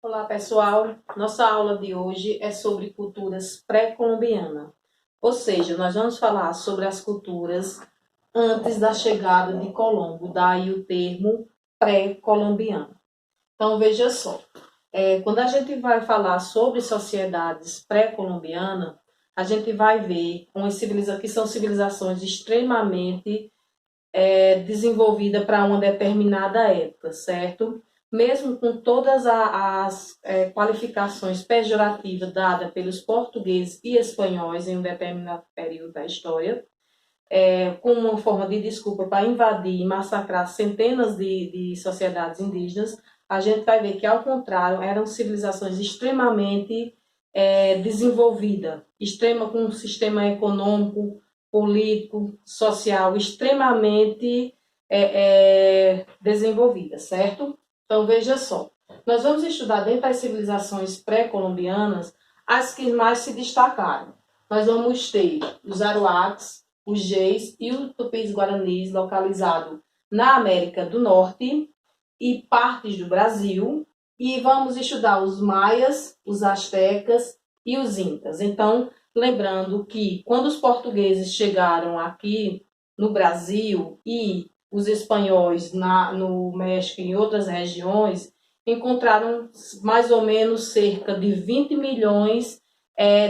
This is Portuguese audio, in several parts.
Olá, pessoal. Nossa aula de hoje é sobre culturas pré-colombianas. Ou seja, nós vamos falar sobre as culturas antes da chegada de Colombo, daí o termo pré-colombiano. Então, veja só, quando a gente vai falar sobre sociedades pré-colombianas, a gente vai ver que são civilizações extremamente desenvolvida para uma determinada época, certo? Mesmo com todas as qualificações pejorativas dadas pelos portugueses e espanhóis em um determinado período da história, como uma forma de desculpa para invadir e massacrar centenas de sociedades indígenas, a gente vai ver que, ao contrário, eram civilizações extremamente desenvolvidas, com um sistema econômico, político, social extremamente desenvolvida, certo? Então, veja só, nós vamos estudar dentro das civilizações pré-colombianas as que mais se destacaram. Nós vamos ter os aruacs, os geis e os tupis-guaranis localizados na América do Norte e partes do Brasil. E vamos estudar os maias, os astecas e os incas. Então, lembrando que quando os portugueses chegaram aqui no Brasil e os espanhóis no México e em outras regiões, encontraram mais ou menos cerca de 20 milhões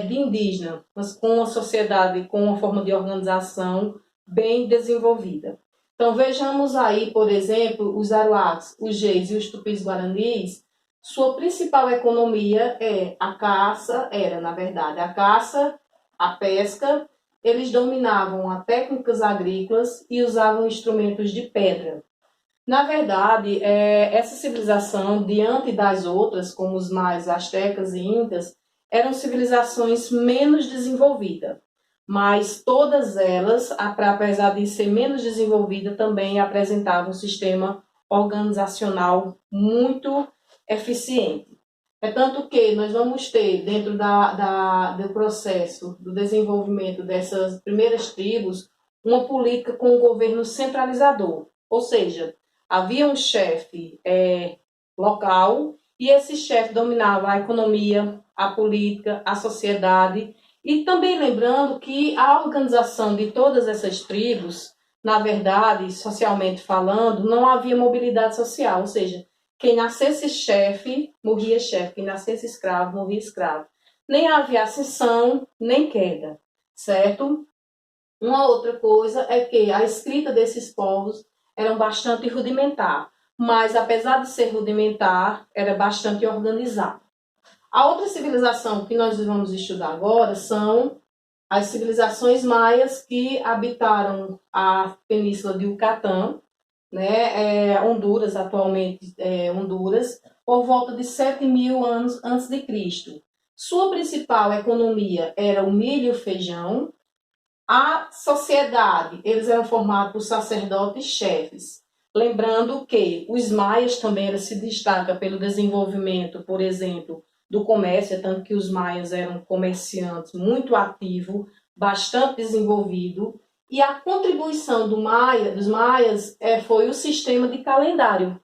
de indígenas, mas com uma sociedade, com uma forma de organização bem desenvolvida. Então, vejamos aí, por exemplo, os aruacs, os geis e os tupis-guaranis. Sua principal economia era, na verdade, a caça, a pesca. Eles dominavam as técnicas agrícolas e usavam instrumentos de pedra. Na verdade, essa civilização, diante das outras, como os maias, astecas e incas, eram civilizações menos desenvolvidas. Mas todas elas, apesar de ser menos desenvolvida, também apresentavam um sistema organizacional muito eficiente. É tanto que nós vamos ter, dentro do processo do desenvolvimento dessas primeiras tribos, uma política com um governo centralizador. Ou seja, havia um chefe local e esse chefe dominava a economia, a política, a sociedade. E também lembrando que a organização de todas essas tribos, na verdade, socialmente falando, não havia mobilidade social, ou seja, quem nascesse chefe, morria chefe. Quem nascesse escravo, morria escravo. Nem havia ascensão, nem queda, certo? Uma outra coisa é que a escrita desses povos era bastante rudimentar, mas apesar de ser rudimentar, era bastante organizada. A outra civilização que nós vamos estudar agora são as civilizações maias que habitaram a península de Yucatán, né, Honduras, atualmente Honduras, por volta de 7.000 anos antes de Cristo. Sua principal economia era o milho e o feijão. A sociedade, eles eram formados por sacerdotes chefes. Lembrando que os maias também se destacam pelo desenvolvimento, por exemplo, do comércio, tanto que os maias eram comerciantes muito ativos, bastante desenvolvido. E a contribuição dos maias foi o sistema de calendário,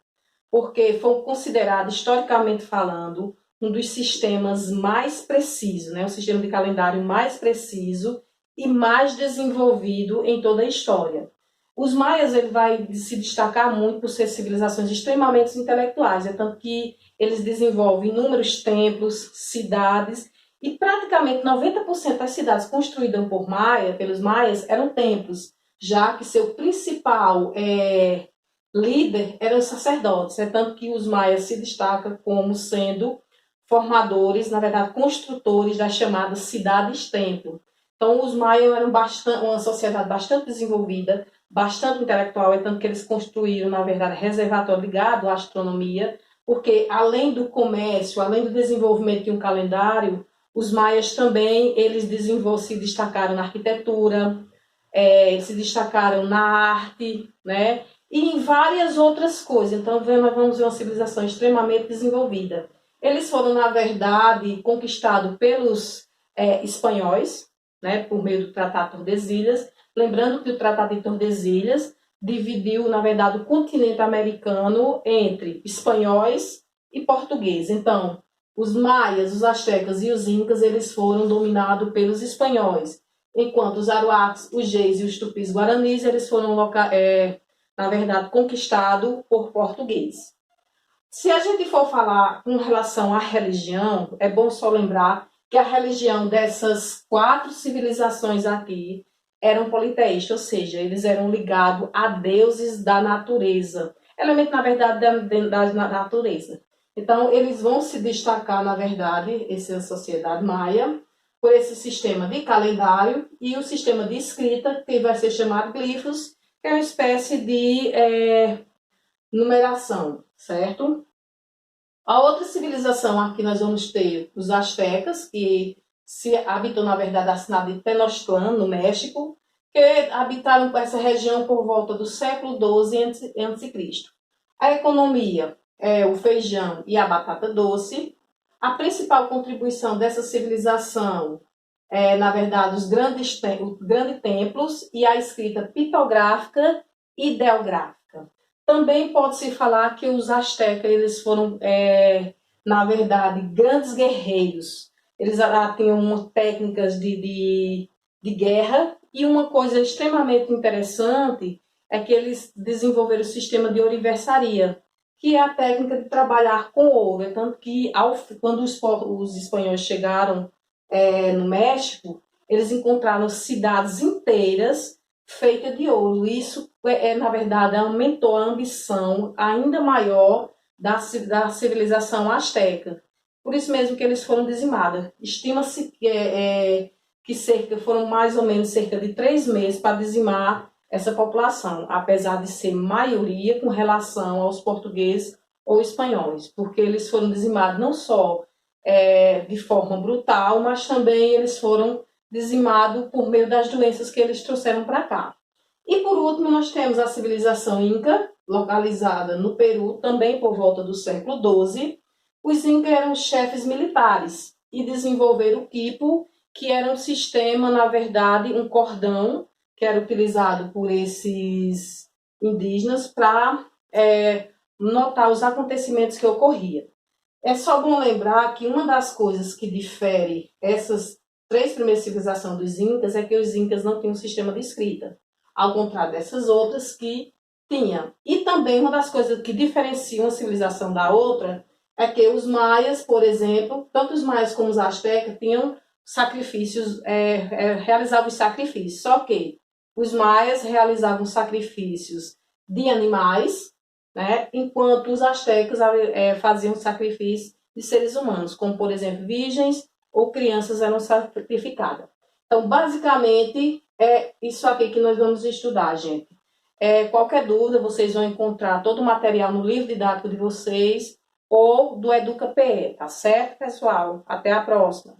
porque foi considerado, historicamente falando, um dos sistemas mais precisos, né? O sistema de calendário mais preciso e mais desenvolvido em toda a história. Os maias ele vai se destacar muito por ser civilizações extremamente intelectuais, é tanto que eles desenvolvem inúmeros templos, cidades, e praticamente 90% das cidades construídas pelos maias eram templos, já que seu principal líder eram os sacerdotes, é tanto que os maias se destacam como sendo formadores, na verdade, construtores das chamadas cidades-templo. Então, os maias eram uma sociedade bastante desenvolvida, bastante intelectual, é tanto que eles construíram, na verdade, reservatório ligado à astronomia, porque além do comércio, além do desenvolvimento de um calendário, os maias também eles se destacaram na arquitetura, se destacaram na arte, né? E em várias outras coisas. Então, nós vamos ver uma civilização extremamente desenvolvida. Eles foram, na verdade, conquistados pelos espanhóis, né, por meio do Tratado de Tordesilhas. Lembrando que o Tratado de Tordesilhas dividiu, na verdade, o continente americano entre espanhóis, e português. Então, os maias, os astecas e os incas, eles foram dominados pelos espanhóis, enquanto os aruacos, os geis e os tupis guaranis, eles foram, na verdade, conquistados por português. Se a gente for falar com relação à religião, é bom só lembrar que a religião dessas 4 civilizações aqui eram politeístas, ou seja, eles eram ligados a deuses da natureza, elemento, na verdade, da natureza. Então, eles vão se destacar, na verdade, essa sociedade maia, por esse sistema de calendário e o sistema de escrita, que vai ser chamado glifos, que é uma espécie de numeração, certo? A outra civilização aqui nós vamos ter os astecas, que se habitam, na verdade, na cidade de Tenochtitlan, no México, que habitaram essa região por volta do século XII a.C. A economia é o feijão e a batata doce. A principal contribuição dessa civilização é, na verdade, os grandes templos e a escrita pitográfica e ideográfica. Também pode-se falar que os astecas eles foram, na verdade, grandes guerreiros. Eles tinham técnicas de guerra e uma coisa extremamente interessante é que eles desenvolveram o sistema de ourivesaria, que é a técnica de trabalhar com ouro. É tanto que, quando os espanhóis chegaram no México, eles encontraram cidades inteiras feitas de ouro. Isso, na verdade, aumentou a ambição ainda maior da civilização asteca. Por isso mesmo que eles foram dizimados. Estima-se que foram mais ou menos cerca de 3 meses para dizimar essa população, apesar de ser maioria com relação aos portugueses ou espanhóis, porque eles foram dizimados não só de forma brutal, mas também eles foram dizimados por meio das doenças que eles trouxeram para cá. E por último, nós temos a civilização Inca, localizada no Peru, também por volta do século XII. Os Incas eram chefes militares e desenvolveram o quipu, que era um sistema, na verdade, um cordão, que era utilizado por esses indígenas para notar os acontecimentos que ocorriam. É só bom lembrar que uma das coisas que difere essas 3 primeiras civilizações dos Incas é que os Incas não tinham um sistema de escrita, ao contrário dessas outras que tinham. E também uma das coisas que diferenciam uma civilização da outra é que os maias, por exemplo, tanto os maias como os astecas tinham sacrifícios, realizavam sacrifícios, só que os maias realizavam sacrifícios de animais, né? Enquanto os astecas faziam sacrifício de seres humanos, como, por exemplo, virgens ou crianças eram sacrificadas. Então, basicamente, é isso aqui que nós vamos estudar, gente. Qualquer dúvida, vocês vão encontrar todo o material no livro didático de vocês ou do EducaPE, tá certo, pessoal? Até a próxima!